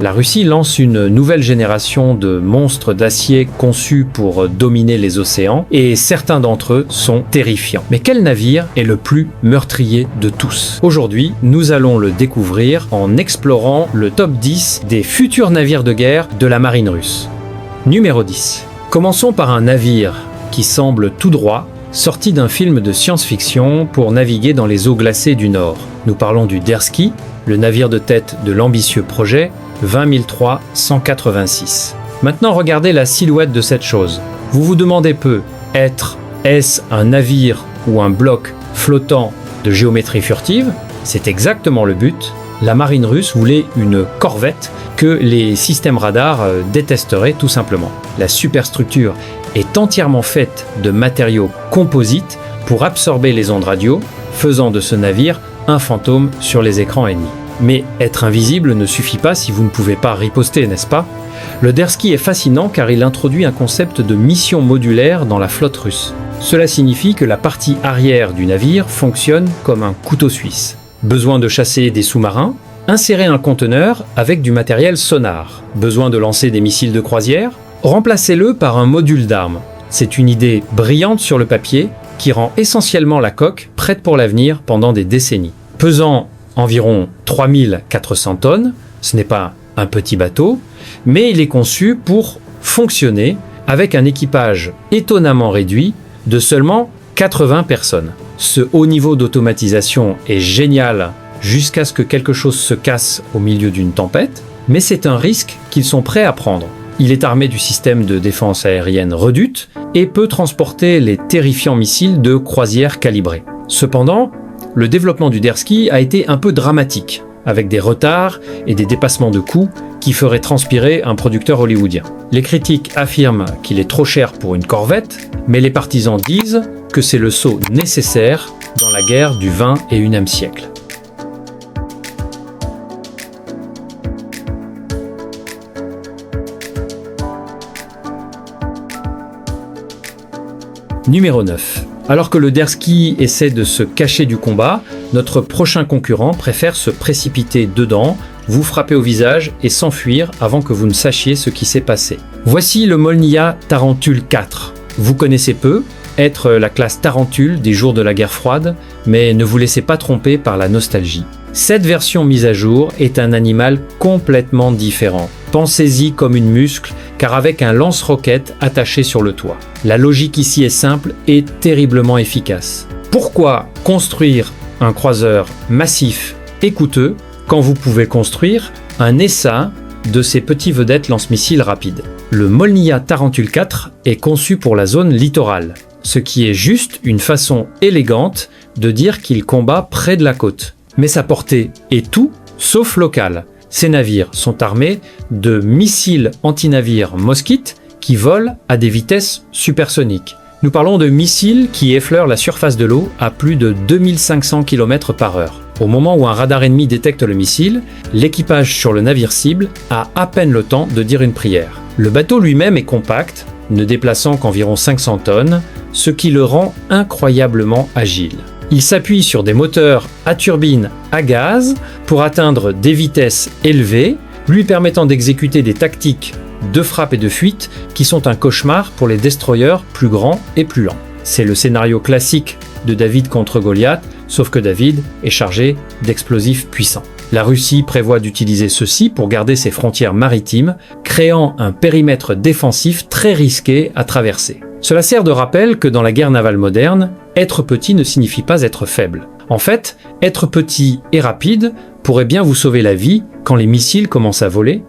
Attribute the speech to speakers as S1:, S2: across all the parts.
S1: La Russie lance une nouvelle génération de monstres d'acier conçus pour dominer les océans et certains d'entre eux sont terrifiants. Mais quel navire est le plus meurtrier de tous? Aujourd'hui, nous allons le découvrir en explorant le top 10 des futurs navires de guerre de la marine russe. Numéro 10. Commençons par un navire qui semble tout droit, sorti d'un film de science-fiction pour naviguer dans les eaux glacées du Nord. Nous parlons du Dersky, le navire de tête de l'ambitieux projet 20003 186. Maintenant, regardez la silhouette de cette chose. Vous vous demandez est-ce un navire ou un bloc flottant de géométrie furtive? C'est exactement le but. La marine russe voulait une corvette que les systèmes radars détesteraient tout simplement. La superstructure est entièrement faite de matériaux composites pour absorber les ondes radio, faisant de ce navire un fantôme sur les écrans ennemis. Mais être invisible ne suffit pas si vous ne pouvez pas riposter, n'est-ce pas? Le Dersky est fascinant car il introduit un concept de mission modulaire dans la flotte russe. Cela signifie que la partie arrière du navire fonctionne comme un couteau suisse. Besoin de chasser des sous-marins? Insérez un conteneur avec du matériel sonar. Besoin de lancer des missiles de croisière? Remplacez-le par un module d'armes. C'est une idée brillante sur le papier qui rend essentiellement la coque prête pour l'avenir pendant des décennies. Pesant environ 3400 tonnes, ce n'est pas un petit bateau, mais il est conçu pour fonctionner avec un équipage étonnamment réduit de seulement 80 personnes. Ce haut niveau d'automatisation est génial jusqu'à ce que quelque chose se casse au milieu d'une tempête, mais c'est un risque qu'ils sont prêts à prendre. Il est armé du système de défense aérienne Redoute et peut transporter les terrifiants missiles de croisière calibrés. Cependant, le développement du Dersky a été un peu dramatique, avec des retards et des dépassements de coûts qui feraient transpirer un producteur hollywoodien. Les critiques affirment qu'il est trop cher pour une corvette, mais les partisans disent que c'est le saut nécessaire dans la guerre du XXIe siècle. Numéro 9. Alors que le Dersky essaie de se cacher du combat, notre prochain concurrent préfère se précipiter dedans, vous frapper au visage et s'enfuir avant que vous ne sachiez ce qui s'est passé. Voici le Molniya Tarentule 4. Vous connaissez peu, être la classe Tarentule des jours de la guerre froide, mais ne vous laissez pas tromper par la nostalgie. Cette version mise à jour est un animal complètement différent. Pensez-y comme une muscle, car avec un lance-roquette attaché sur le toit. La logique ici est simple et terriblement efficace. Pourquoi construire un croiseur massif et coûteux quand vous pouvez construire un essaim de ces petits vedettes lance-missiles rapides? Le Molniya Tarentule 4 est conçu pour la zone littorale, ce qui est juste une façon élégante de dire qu'il combat près de la côte. Mais sa portée est tout sauf locale. Ces navires sont armés de missiles anti-navires Moskit qui volent à des vitesses supersoniques. Nous parlons de missiles qui effleurent la surface de l'eau à plus de 2500 km/h. Au moment où un radar ennemi détecte le missile, l'équipage sur le navire cible a à peine le temps de dire une prière. Le bateau lui-même est compact, ne déplaçant qu'environ 500 tonnes, ce qui le rend incroyablement agile. Il s'appuie sur des moteurs à turbine à gaz pour atteindre des vitesses élevées, lui permettant d'exécuter des tactiques de frappe et de fuite qui sont un cauchemar pour les destroyers plus grands et plus lents. C'est le scénario classique de David contre Goliath, sauf que David est chargé d'explosifs puissants. La Russie prévoit d'utiliser ceci pour garder ses frontières maritimes, créant un périmètre défensif très risqué à traverser. Cela sert de rappel que dans la guerre navale moderne, être petit ne signifie pas être faible. En fait, être petit et rapide pourrait bien vous sauver la vie quand les missiles commencent à voler.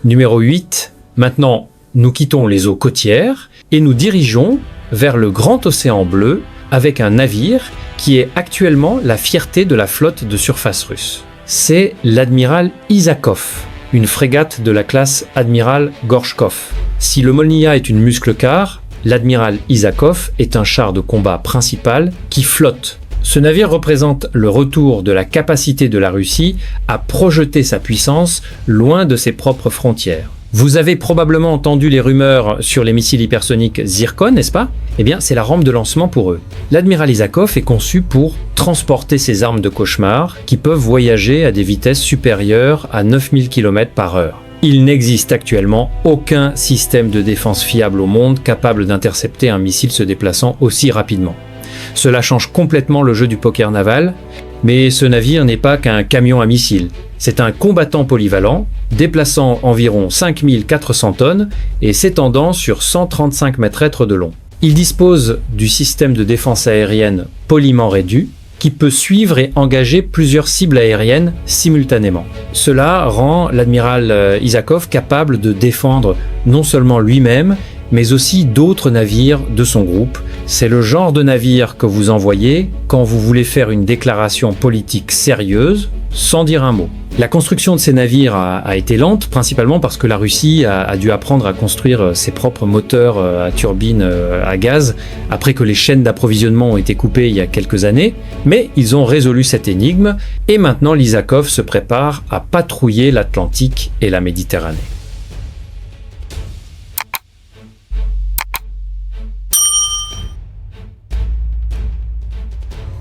S1: Numéro 8. Maintenant, nous quittons les eaux côtières et nous dirigeons vers le grand océan bleu avec un navire qui est actuellement la fierté de la flotte de surface russe. C'est l'Admiral Isakov, une frégate de la classe Admiral Gorchkov. Si le Molniya est une muscle-car, l'Admiral Isakov est un char de combat principal qui flotte. Ce navire représente le retour de la capacité de la Russie à projeter sa puissance loin de ses propres frontières. Vous avez probablement entendu les rumeurs sur les missiles hypersoniques Zircon, n'est-ce pas? Eh bien, c'est la rampe de lancement pour eux. L'Admiral Isakov est conçu pour transporter ces armes de cauchemar qui peuvent voyager à des vitesses supérieures à 9000 km/h. Il n'existe actuellement aucun système de défense fiable au monde capable d'intercepter un missile se déplaçant aussi rapidement. Cela change complètement le jeu du poker naval, mais ce navire n'est pas qu'un camion à missiles. C'est un combattant polyvalent, déplaçant environ 5400 tonnes et s'étendant sur 135 mètres de long. Il dispose du système de défense aérienne poliment réduit, qui peut suivre et engager plusieurs cibles aériennes simultanément. Cela rend l'admiral Isakov capable de défendre non seulement lui-même, mais aussi d'autres navires de son groupe. C'est le genre de navire que vous envoyez quand vous voulez faire une déclaration politique sérieuse, sans dire un mot. La construction de ces navires a été lente, principalement parce que la Russie a dû apprendre à construire ses propres moteurs à turbine à gaz, après que les chaînes d'approvisionnement ont été coupées il y a quelques années, mais ils ont résolu cette énigme, et maintenant l'Isakov se prépare à patrouiller l'Atlantique et la Méditerranée.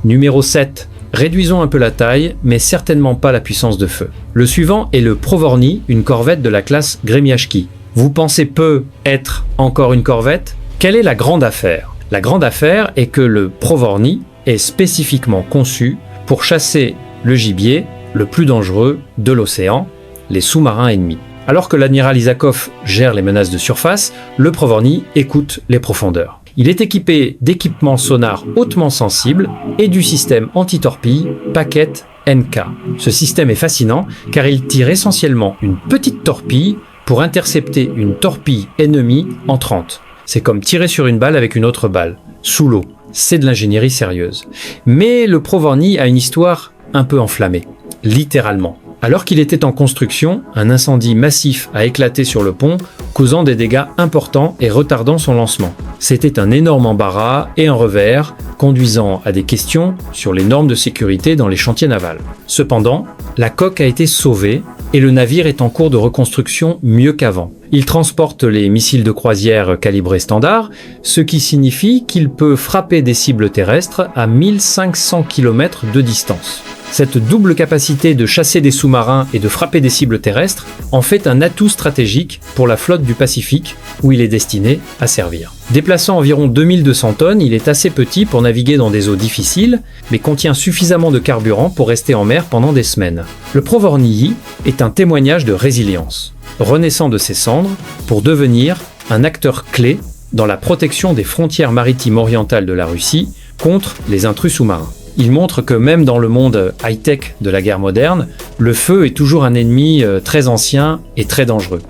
S1: Numéro 7. Réduisons un peu la taille, mais certainement pas la puissance de feu. Le suivant est le Provorny, une corvette de la classe Gremiachki. Vous pensez peu être encore une corvette? Quelle est la grande affaire? La grande affaire est que le Provorny est spécifiquement conçu pour chasser le gibier le plus dangereux de l'océan, les sous-marins ennemis. Alors que l'admiral Isakov gère les menaces de surface, le Provorny écoute les profondeurs. Il est équipé d'équipements sonars hautement sensibles et du système anti-torpille Packet NK. Ce système est fascinant car il tire essentiellement une petite torpille pour intercepter une torpille ennemie entrante. C'est comme tirer sur une balle avec une autre balle, sous l'eau. C'est de l'ingénierie sérieuse. Mais le Provorny a une histoire un peu enflammée, littéralement. Alors qu'il était en construction, un incendie massif a éclaté sur le pont, causant des dégâts importants et retardant son lancement. C'était un énorme embarras et un revers, conduisant à des questions sur les normes de sécurité dans les chantiers navals. Cependant, la coque a été sauvée et le navire est en cours de reconstruction mieux qu'avant. Il transporte les missiles de croisière calibrés standard, ce qui signifie qu'il peut frapper des cibles terrestres à 1500 km de distance. Cette double capacité de chasser des sous-marins et de frapper des cibles terrestres en fait un atout stratégique pour la flotte du Pacifique, où il est destiné à servir. Déplaçant environ 2200 tonnes, il est assez petit pour naviguer dans des eaux difficiles, mais contient suffisamment de carburant pour rester en mer pendant des semaines. Le Provorny est un témoignage de résilience, renaissant de ses cendres pour devenir un acteur clé dans la protection des frontières maritimes orientales de la Russie contre les intrus sous-marins. Il montre que même dans le monde high-tech de la guerre moderne, le feu est toujours un ennemi très ancien et très dangereux.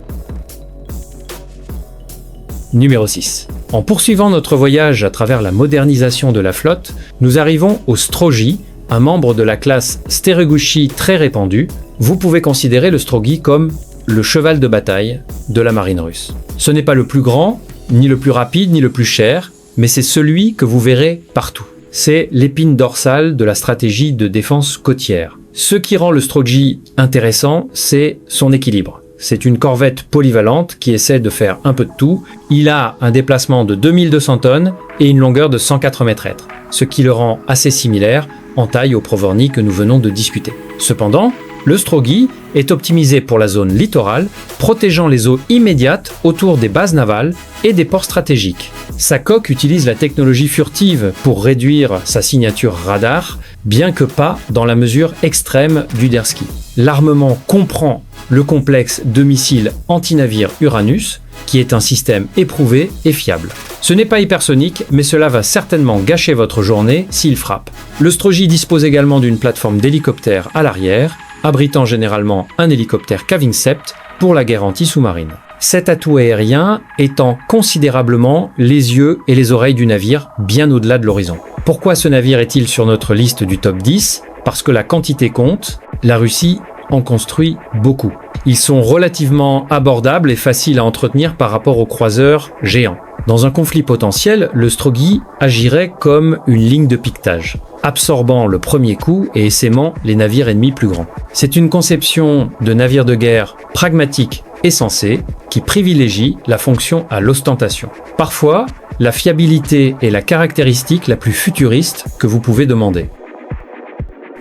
S1: Numéro 6. En poursuivant notre voyage à travers la modernisation de la flotte, nous arrivons au Strogi, un membre de la classe Stereguchi très répandu. Vous pouvez considérer le Strogi comme le cheval de bataille de la marine russe. Ce n'est pas le plus grand, ni le plus rapide, ni le plus cher, mais c'est celui que vous verrez partout. C'est l'épine dorsale de la stratégie de défense côtière. Ce qui rend le Strogi intéressant, c'est son équilibre. C'est une corvette polyvalente qui essaie de faire un peu de tout. Il a un déplacement de 2200 tonnes et une longueur de 104 mètres, ce qui le rend assez similaire en taille au Provorny que nous venons de discuter. Cependant, le Strogi est optimisé pour la zone littorale, protégeant les eaux immédiates autour des bases navales et des ports stratégiques. Sa coque utilise la technologie furtive pour réduire sa signature radar, bien que pas dans la mesure extrême du Dersky. L'armement comprend le complexe de missiles anti-navires Uranus, qui est un système éprouvé et fiable. Ce n'est pas hypersonique, mais cela va certainement gâcher votre journée s'il frappe. Le Strogi dispose également d'une plateforme d'hélicoptère à l'arrière, abritant généralement un hélicoptère K-Wingsept pour la guerre anti-sous-marine. Cet atout aérien étend considérablement les yeux et les oreilles du navire bien au-delà de l'horizon. Pourquoi ce navire est-il sur notre liste du top 10 ? Parce que la quantité compte, la Russie en construit beaucoup. Ils sont relativement abordables et faciles à entretenir par rapport aux croiseurs géants. Dans un conflit potentiel, le Strogi agirait comme une ligne de piquetage, absorbant le premier coup et essaimant les navires ennemis plus grands. C'est une conception de navire de guerre pragmatique, et sensé qui privilégie la fonction à l'ostentation. Parfois, la fiabilité est la caractéristique la plus futuriste que vous pouvez demander.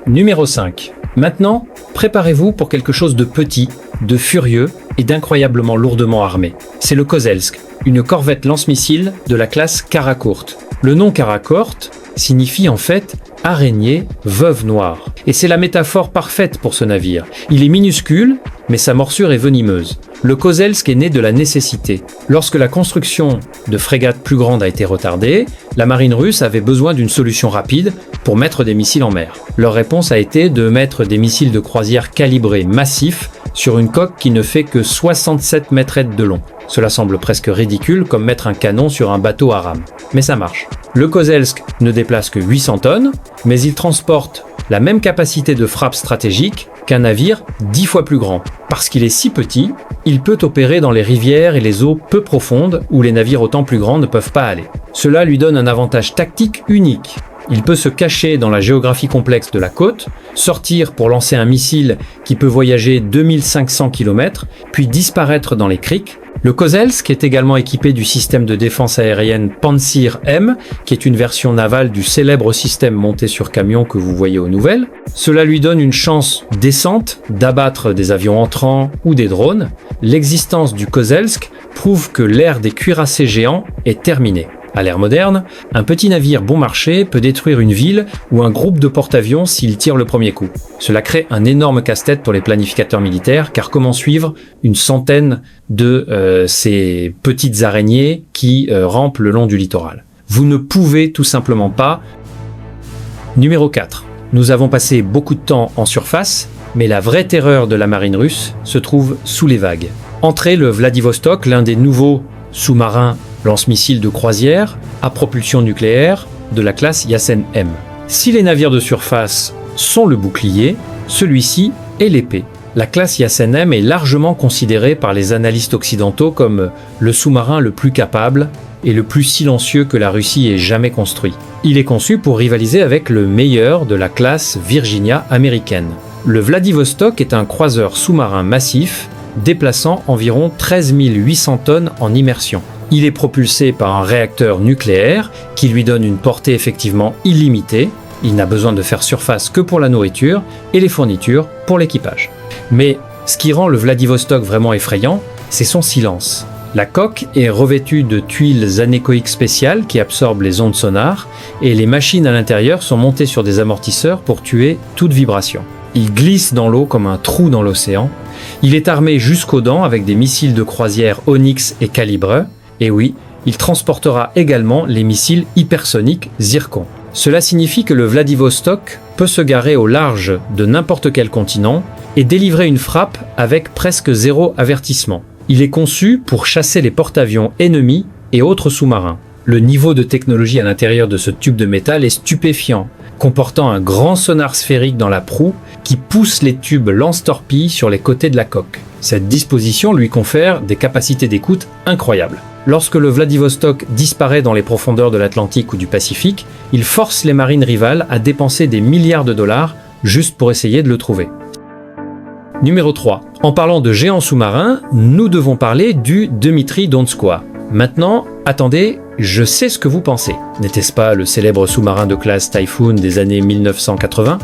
S1: Numéro 5. Maintenant, préparez-vous pour quelque chose de petit, de furieux et d'incroyablement lourdement armé. C'est le Kozelsk, une corvette lance-missile de la classe Karakourt. Le nom Karakourt signifie en fait araignée veuve noire. Et c'est la métaphore parfaite pour ce navire. Il est minuscule, mais sa morsure est venimeuse. Le Kozelsk est né de la nécessité. Lorsque la construction de frégates plus grandes a été retardée, la marine russe avait besoin d'une solution rapide pour mettre des missiles en mer. Leur réponse a été de mettre des missiles de croisière calibrés massifs sur une coque qui ne fait que 67 mètres de long. Cela semble presque ridicule comme mettre un canon sur un bateau à rame. Mais ça marche. Le Kozelsk ne déplace que 800 tonnes, mais il transporte la même capacité de frappe stratégique qu'un navire 10 fois plus grand. Parce qu'il est si petit, il peut opérer dans les rivières et les eaux peu profondes où les navires autant plus grands ne peuvent pas aller. Cela lui donne un avantage tactique unique. Il peut se cacher dans la géographie complexe de la côte, sortir pour lancer un missile qui peut voyager 2500 km, puis disparaître dans les criques. Le Kozelsk est également équipé du système de défense aérienne Pantsir M, qui est une version navale du célèbre système monté sur camion que vous voyez aux nouvelles. Cela lui donne une chance décente d'abattre des avions entrants ou des drones. L'existence du Kozelsk prouve que l'ère des cuirassés géants est terminée. À l'ère moderne, un petit navire bon marché peut détruire une ville ou un groupe de porte-avions s'il tire le premier coup. Cela crée un énorme casse-tête pour les planificateurs militaires, car comment suivre une centaine de ces petites araignées qui rampent le long du littoral? Vous ne pouvez tout simplement pas. Numéro 4. Nous avons passé beaucoup de temps en surface, mais la vraie terreur de la marine russe se trouve sous les vagues. Entrez le Vladivostok, l'un des nouveaux sous-marins lance-missiles de croisière à propulsion nucléaire de la classe Yasen M. Si les navires de surface sont le bouclier, celui-ci est l'épée. La classe Yasen M est largement considérée par les analystes occidentaux comme le sous-marin le plus capable et le plus silencieux que la Russie ait jamais construit. Il est conçu pour rivaliser avec le meilleur de la classe Virginia américaine. Le Vladivostok est un croiseur sous-marin massif déplaçant environ 13 800 tonnes en immersion. Il est propulsé par un réacteur nucléaire qui lui donne une portée effectivement illimitée. Il n'a besoin de faire surface que pour la nourriture et les fournitures pour l'équipage. Mais ce qui rend le Vladivostok vraiment effrayant, c'est son silence. La coque est revêtue de tuiles anéchoïques spéciales qui absorbent les ondes sonores et les machines à l'intérieur sont montées sur des amortisseurs pour tuer toute vibration. Il glisse dans l'eau comme un trou dans l'océan. Il est armé jusqu'aux dents avec des missiles de croisière Onyx et Calibre. Et oui, il transportera également les missiles hypersoniques Zircon. Cela signifie que le Vladivostok peut se garer au large de n'importe quel continent et délivrer une frappe avec presque zéro avertissement. Il est conçu pour chasser les porte-avions ennemis et autres sous-marins. Le niveau de technologie à l'intérieur de ce tube de métal est stupéfiant, comportant un grand sonar sphérique dans la proue qui pousse les tubes lance-torpilles sur les côtés de la coque. Cette disposition lui confère des capacités d'écoute incroyables. Lorsque le Vladivostok disparaît dans les profondeurs de l'Atlantique ou du Pacifique, il force les marines rivales à dépenser des milliards de dollars juste pour essayer de le trouver. Numéro 3. En parlant de géants sous-marins, nous devons parler du Dmitri Donskoy. Maintenant, attendez, je sais ce que vous pensez. N'était-ce pas le célèbre sous-marin de classe Typhoon des années 1980 ?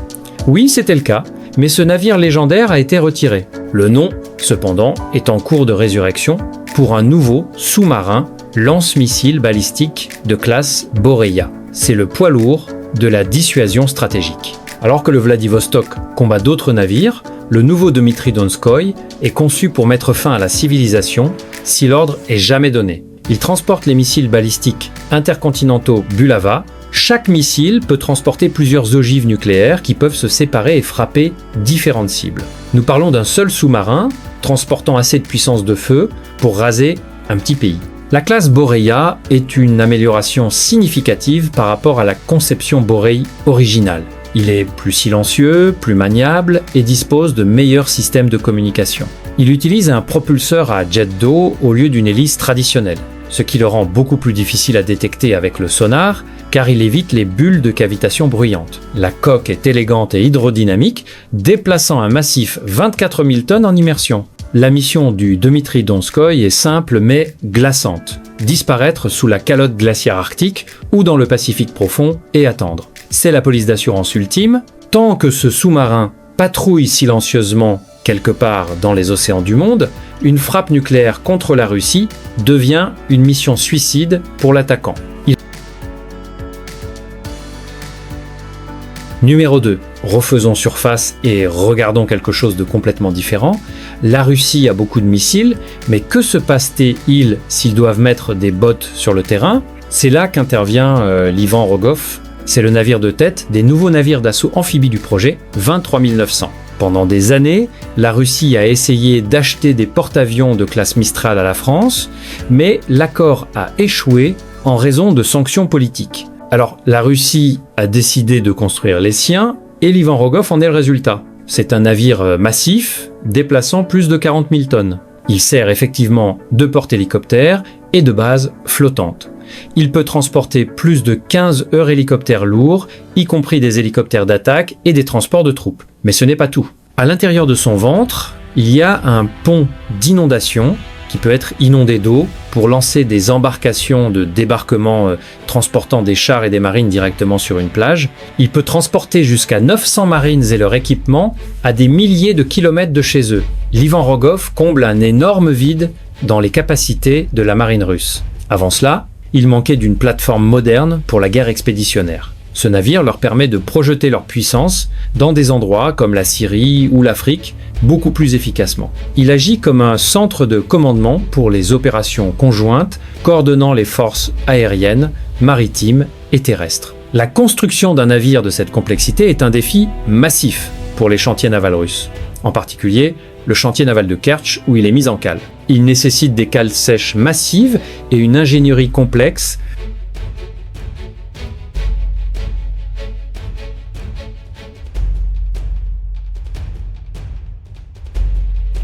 S1: Oui, c'était le cas, mais ce navire légendaire a été retiré. Le nom, cependant, est en cours de résurrection pour un nouveau sous-marin lance-missile balistique de classe Boreia. C'est le poids lourd de la dissuasion stratégique. Alors que le Vladivostok combat d'autres navires, le nouveau Dmitri Donskoy est conçu pour mettre fin à la civilisation si l'ordre est jamais donné. Il transporte les missiles balistiques intercontinentaux Bulava. Chaque missile peut transporter plusieurs ogives nucléaires qui peuvent se séparer et frapper différentes cibles. Nous parlons d'un seul sous-marin transportant assez de puissance de feu pour raser un petit pays. La classe Boreia est une amélioration significative par rapport à la conception Borei originale. Il est plus silencieux, plus maniable et dispose de meilleurs systèmes de communication. Il utilise un propulseur à jet d'eau au lieu d'une hélice traditionnelle, ce qui le rend beaucoup plus difficile à détecter avec le sonar car il évite les bulles de cavitation bruyantes. La coque est élégante et hydrodynamique, déplaçant un massif 24 000 tonnes en immersion. la mission du Dmitri Donskoy est simple mais glaçante. Disparaître sous la calotte glaciaire arctique ou dans le Pacifique profond et attendre. C'est la police d'assurance ultime. Tant que ce sous-marin patrouille silencieusement quelque part dans les océans du monde, une frappe nucléaire contre la Russie devient une mission suicide pour l'attaquant. Numéro 2. Refaisons surface et regardons quelque chose de complètement différent. La Russie a beaucoup de missiles, mais que se passe-t-il s'ils doivent mettre des bottes sur le terrain? C'est là qu'intervient l'Ivan Rogov. C'est le navire de tête des nouveaux navires d'assaut amphibies du projet, 23 900. Pendant des années, la Russie a essayé d'acheter des porte-avions de classe Mistral à la France, mais l'accord a échoué en raison de sanctions politiques. Alors, la Russie a décidé de construire les siens, et l'Ivan Rogov en est le résultat. C'est un navire massif, déplaçant plus de 40 000 tonnes. Il sert effectivement de porte-hélicoptère et de base flottante. Il peut transporter plus de 15 hélicoptères lourds, y compris des hélicoptères d'attaque et des transports de troupes. Mais ce n'est pas tout. À l'intérieur de son ventre, il y a un pont d'inondation qui peut être inondé d'eau pour lancer des embarcations de débarquement transportant des chars et des marines directement sur une plage. Il peut transporter jusqu'à 900 marines et leur équipement à des milliers de kilomètres de chez eux. L'Ivan Rogov comble un énorme vide dans les capacités de la marine russe. Avant cela, il manquait d'une plateforme moderne pour la guerre expéditionnaire. Ce navire leur permet de projeter leur puissance dans des endroits comme la Syrie ou l'Afrique beaucoup plus efficacement. Il agit comme un centre de commandement pour les opérations conjointes coordonnant les forces aériennes, maritimes et terrestres. La construction d'un navire de cette complexité est un défi massif pour les chantiers navals russes, en particulier le chantier naval de Kertch où il est mis en cale. Il nécessite des cales sèches massives et une ingénierie complexe.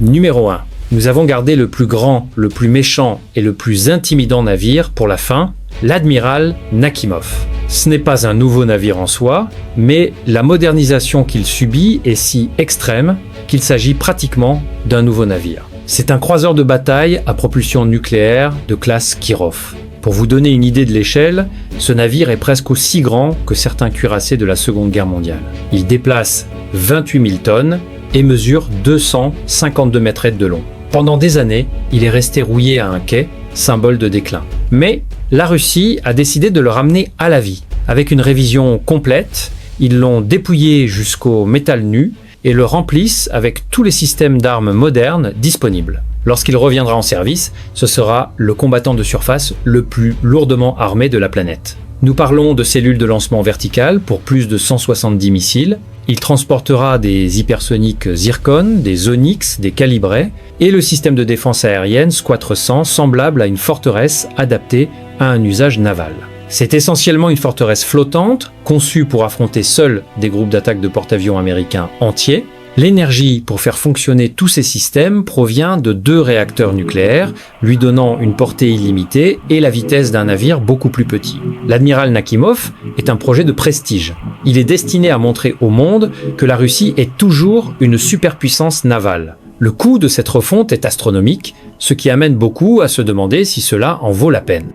S1: Numéro 1. Nous avons gardé le plus grand, le plus méchant et le plus intimidant navire pour la fin, l'Admiral Nakhimov. Ce n'est pas un nouveau navire en soi, mais la modernisation qu'il subit est si extrême qu'il s'agit pratiquement d'un nouveau navire. C'est un croiseur de bataille à propulsion nucléaire de classe Kirov. Pour vous donner une idée de l'échelle, ce navire est presque aussi grand que certains cuirassés de la Seconde Guerre mondiale. Il déplace 28 000 tonnes et mesure 252 mètres de long. Pendant des années, il est resté rouillé à un quai, symbole de déclin. Mais la Russie a décidé de le ramener à la vie. Avec une révision complète, ils l'ont dépouillé jusqu'au métal nu et le remplissent avec tous les systèmes d'armes modernes disponibles. Lorsqu'il reviendra en service, ce sera le combattant de surface le plus lourdement armé de la planète. Nous parlons de cellules de lancement verticales pour plus de 170 missiles. Il transportera des hypersoniques Zircon, des Onyx, des Calibrés et le système de défense aérienne Squatre 100 semblable à une forteresse adaptée à un usage naval. C'est essentiellement une forteresse flottante, conçue pour affronter seuls des groupes d'attaque de porte-avions américains entiers. L'énergie pour faire fonctionner tous ces systèmes provient de 2 réacteurs nucléaires, lui donnant une portée illimitée et la vitesse d'un navire beaucoup plus petit. L'Admiral Nakhimov est un projet de prestige. Il est destiné à montrer au monde que la Russie est toujours une superpuissance navale. Le coût de cette refonte est astronomique, ce qui amène beaucoup à se demander si cela en vaut la peine.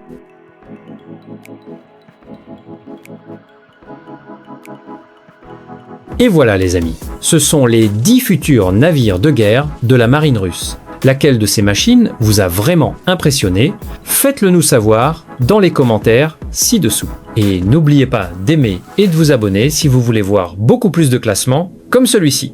S1: Et voilà les amis, ce sont les 10 futurs navires de guerre de la marine russe. Laquelle de ces machines vous a vraiment impressionné? Faites-le nous savoir dans les commentaires ci-dessous. Et n'oubliez pas d'aimer et de vous abonner si vous voulez voir beaucoup plus de classements comme celui-ci.